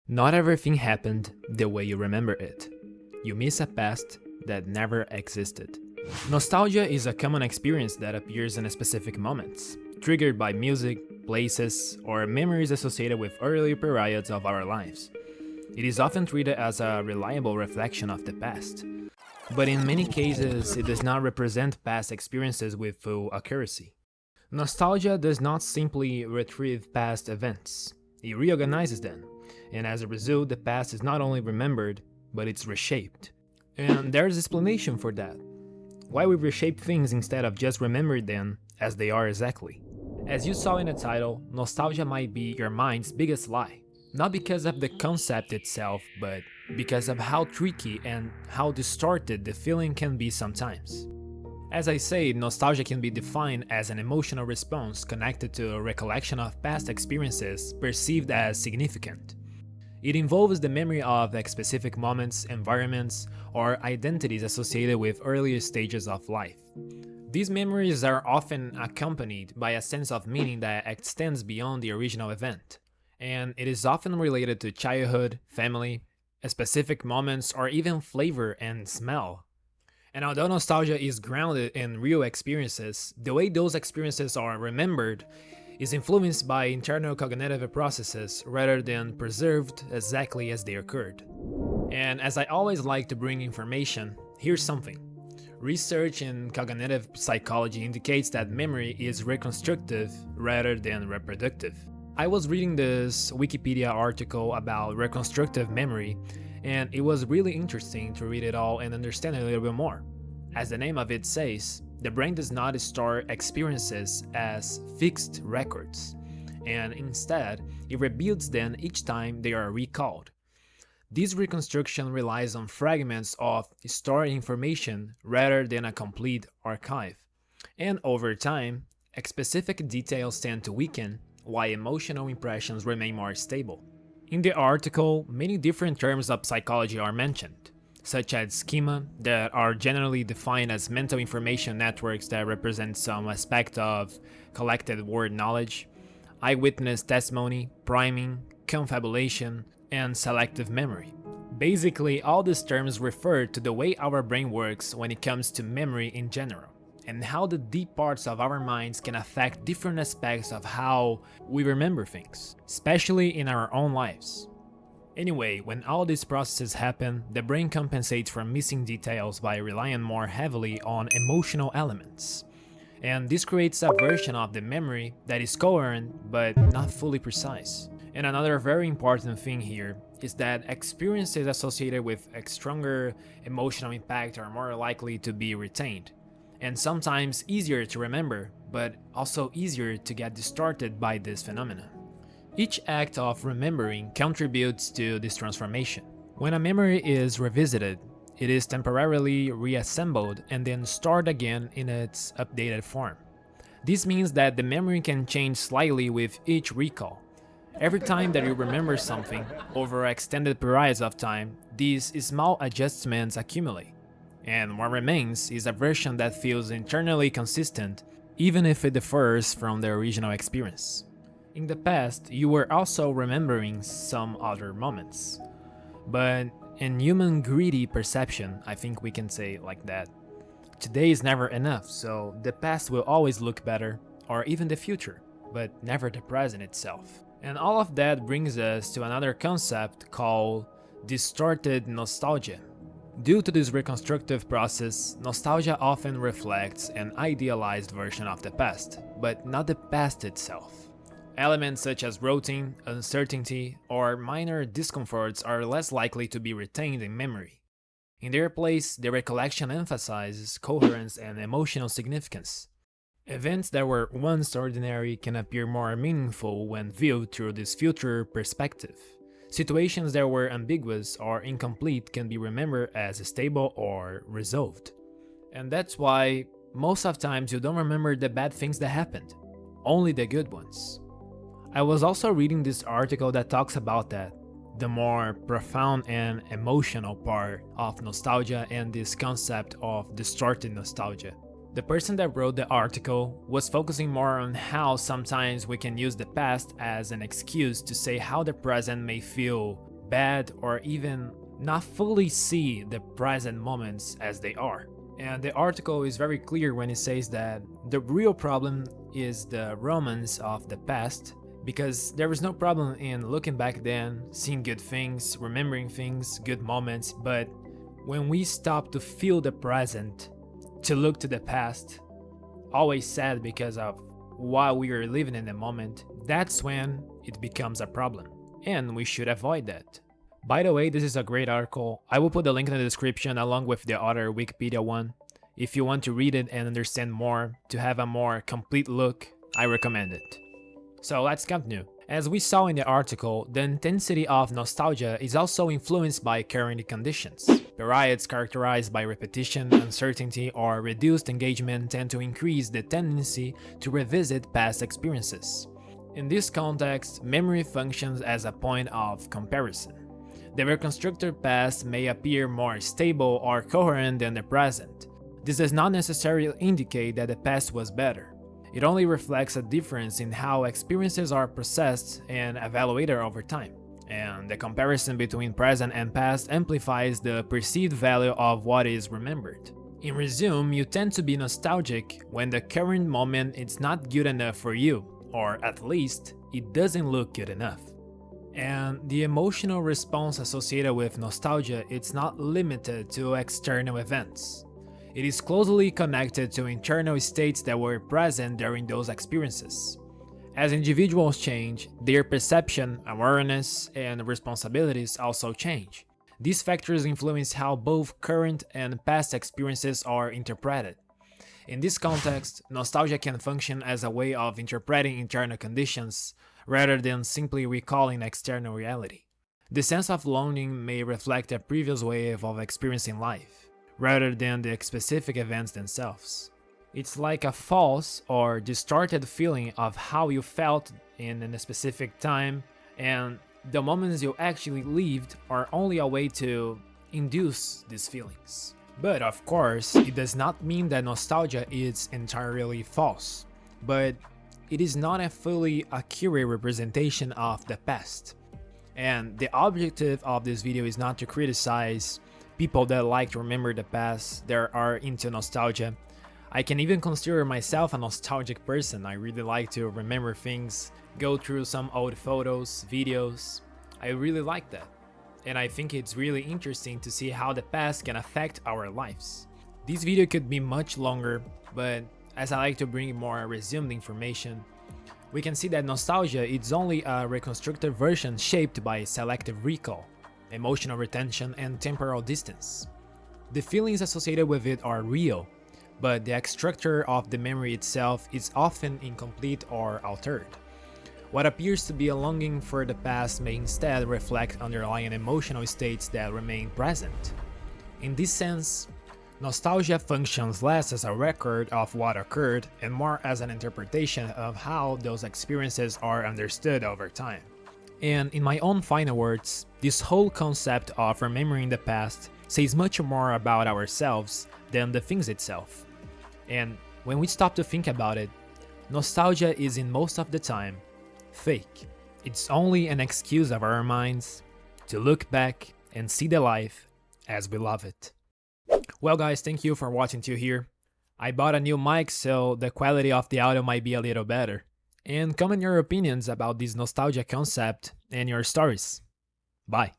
Not everything happened the way you remember it. You miss a past that never existed. Nostalgia is a common experience that appears in specific moments, triggered by music, places, or memories associated with early periods of our lives. It is often treated as a reliable reflection of the past, but in many cases, it does not represent past experiences with full accuracy. Nostalgia does not simply retrieve past events, it reorganizes them, and as a result, the past is not only remembered, but it's reshaped. And there's explanation for that. Why we reshape things instead of just remembering them as they are exactly. As you saw in the title, nostalgia might be your mind's biggest lie. Not because of the concept itself, but because of how tricky and how distorted the feeling can be sometimes. As I said, nostalgia can be defined as an emotional response connected to a recollection of past experiences perceived as significant. It involves the memory of specific moments, environments, or identities associated with earlier stages of life. These memories are often accompanied by a sense of meaning that extends beyond the original event, and it is often related to childhood, family, specific moments, or even flavor and smell. And although nostalgia is grounded in real experiences, the way those experiences are remembered is influenced by internal cognitive processes rather than preserved exactly as they occurred. And as I always like to bring information, here's something. Research in cognitive psychology indicates that memory is reconstructive rather than reproductive. I was reading this Wikipedia article about reconstructive memory, and it was really interesting to read it all and understand it a little bit more. As the name of it says, the brain does not store experiences as fixed records, and instead, it rebuilds them each time they are recalled. This reconstruction relies on fragments of stored information rather than a complete archive, and over time, specific details tend to weaken while emotional impressions remain more stable. In the article, many different terms of psychology are mentioned, such as schema, that are generally defined as mental information networks that represent some aspect of collected word knowledge, eyewitness testimony, priming, confabulation, and selective memory. Basically, all these terms refer to the way our brain works when it comes to memory in general, and how the deep parts of our minds can affect different aspects of how we remember things, especially in our own lives. Anyway, when all these processes happen, the brain compensates for missing details by relying more heavily on emotional elements. And this creates a version of the memory that is coherent but not fully precise. And another very important thing here is that experiences associated with a stronger emotional impact are more likely to be retained, and sometimes easier to remember, but also easier to get distorted by this phenomenon. Each act of remembering contributes to this transformation. When a memory is revisited, it is temporarily reassembled and then stored again in its updated form. This means that the memory can change slightly with each recall. Every time that you remember something, over extended periods of time, these small adjustments accumulate, and what remains is a version that feels internally consistent, even if it differs from the original experience. In the past, you were also remembering some other moments. But in human greedy perception, I think we can say it like that, today is never enough, so the past will always look better, or even the future, but never the present itself. And all of that brings us to another concept called distorted nostalgia. Due to this reconstructive process, nostalgia often reflects an idealized version of the past, but not the past itself. Elements such as routine, uncertainty, or minor discomforts are less likely to be retained in memory. In their place, the recollection emphasizes coherence and emotional significance. Events that were once ordinary can appear more meaningful when viewed through this future perspective. Situations that were ambiguous or incomplete can be remembered as stable or resolved. And that's why most of times you don't remember the bad things that happened, only the good ones. I was also reading this article that talks about that, the more profound and emotional part of nostalgia and this concept of distorted nostalgia. The person that wrote the article was focusing more on how sometimes we can use the past as an excuse to say how the present may feel bad, or even not fully see the present moments as they are. And the article is very clear when it says that the real problem is the romance of the past, because there was no problem in looking back then, seeing good things, remembering things, good moments, but when we stop to feel the present, to look to the past, always sad because of while we are living in the moment, that's when it becomes a problem, and we should avoid that. By the way, this is a great article. I will put the link in the description along with the other Wikipedia one. If you want to read it and understand more, to have a more complete look, I recommend it. So let's continue. As we saw in the article, the intensity of nostalgia is also influenced by current conditions. Periods characterized by repetition, uncertainty, or reduced engagement tend to increase the tendency to revisit past experiences. In this context, memory functions as a point of comparison. The reconstructed past may appear more stable or coherent than the present. This does not necessarily indicate that the past was better. It only reflects a difference in how experiences are processed and evaluated over time. And the comparison between present and past amplifies the perceived value of what is remembered. In resume, you tend to be nostalgic when the current moment is not good enough for you, or at least, it doesn't look good enough. And the emotional response associated with nostalgia is not limited to external events. It is closely connected to internal states that were present during those experiences. As individuals change, their perception, awareness, and responsibilities also change. These factors influence how both current and past experiences are interpreted. In this context, nostalgia can function as a way of interpreting internal conditions rather than simply recalling external reality. The sense of longing may reflect a previous wave of experiencing life, rather than the specific events themselves. It's like a false or distorted feeling of how you felt in a specific time, and the moments you actually lived are only a way to induce these feelings. But of course, it does not mean that nostalgia is entirely false, but it is not a fully accurate representation of the past. And the objective of this video is not to criticize people that like to remember the past, that are into nostalgia. I can even consider myself a nostalgic person. I really like to remember things, go through some old photos, videos. I really like that. And I think it's really interesting to see how the past can affect our lives. This video could be much longer, but as I like to bring more resumed information, we can see that nostalgia is only a reconstructed version shaped by selective recall, emotional retention, and temporal distance. The feelings associated with it are real, but the structure of the memory itself is often incomplete or altered. What appears to be a longing for the past may instead reflect underlying emotional states that remain present. In this sense, nostalgia functions less as a record of what occurred and more as an interpretation of how those experiences are understood over time. And in my own final words, this whole concept of remembering the past says much more about ourselves than the things itself. And when we stop to think about it, nostalgia is in most of the time fake. It's only an excuse of our minds to look back and see the life as we love it. Well guys, thank you for watching till here. I bought a new mic, so the quality of the audio might be a little better. And comment your opinions about this nostalgia concept and your stories. Bye.